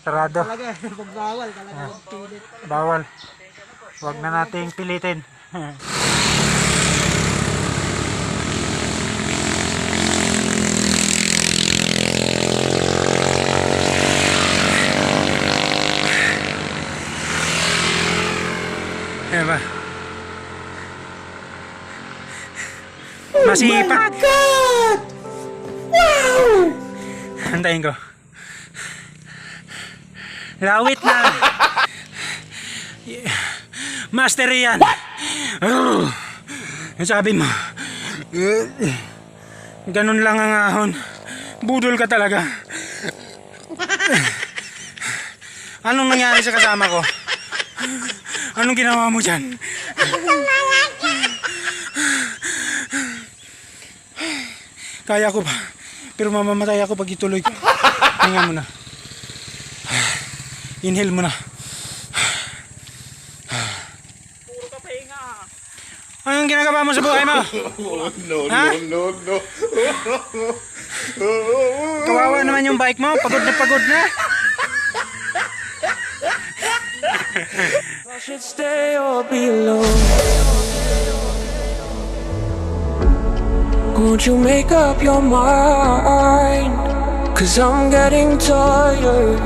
Sarado. Talaga, bawal talaga pilit. Bawal. Huwag na nating pilitin. Ayan ba? Masipag. Oh my God! Wow! Antayin ko. Lawit na. Master yan. Oh, sabi mo. Ganun lang ang ahon. Budol ka talaga. Anong nangyari sa kasama ko? Anong ginawa mo dyan? Kaya ko pa. Pero mamamatay ako pag ituloy ko. Hinga mo na. Inhale mo na. Puro ka pahinga. Anong ginagawa mo sa buhay mo? Ha? No. Kawawa naman yung bike mo. Pagod na. I should stay or be alone. Won't you make up your mind? 'Cause I'm getting tired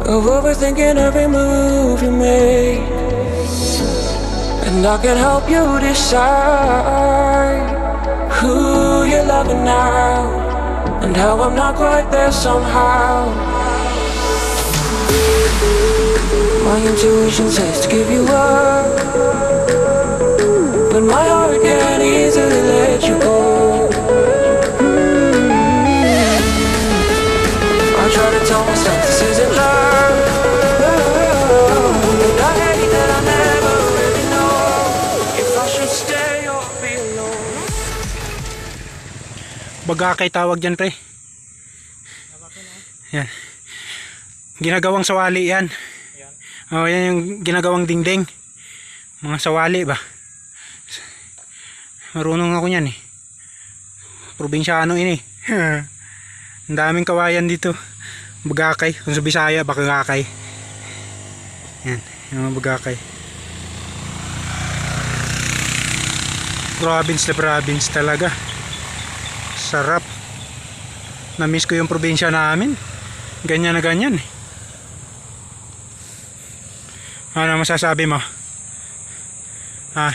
of overthinking every move you make. And I can help you decide who you're loving now, and how I'm not quite there somehow. My intuition says to give you up, but my heart can't easily let you go. I try to tell myself this isn't love, but I hate that I never really know if I should stay or be alone. Bagakay tawag dyan, pre. Yan. Ginagawang sawali yan. Oh, yan yung ginagawang dingding. Mga sawali ba? Marunong ako niyan eh. Probinsyano ini. Ang daming kawayan dito. Bagakay. Kung sa Bisaya, bakagakay. Yan. Yung mga bagakay. Province na province talaga. Sarap. Na-miss ko yung probinsya namin. Ganyan na ganyan eh. Ano masasabi mo? Ha?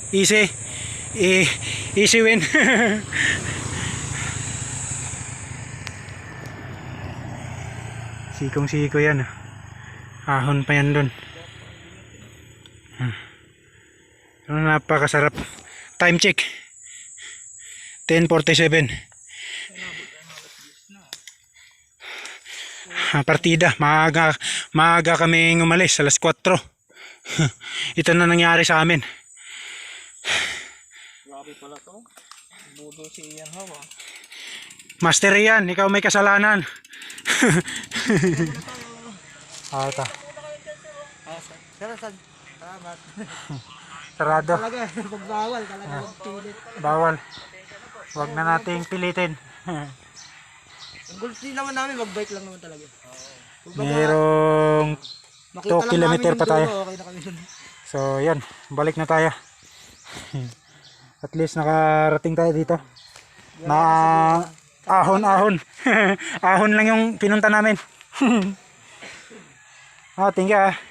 Easy win. Sikong-siko yan. Ahon pa yan dun. Napakasarap. Time check. 10:47. Partida. Maaga kaming umalis. Alas 4. Ito na nangyari sa amin. Grabe pala to. Budol si Ian Hawa. Master yan. Ikaw may kasalanan. Ito. Salamat. Sarado. Talaga, bawal talaga pilit. Bawal. Huwag na nating pilitin. Ang goal din naman namin, magbike lang naman talaga. Merong 2 kilometer pa tayo. Okay na kami dun. So yan, balik na tayo. At least nakarating tayo dito. Na ahon. Ahon lang yung pinunta namin. Thank you.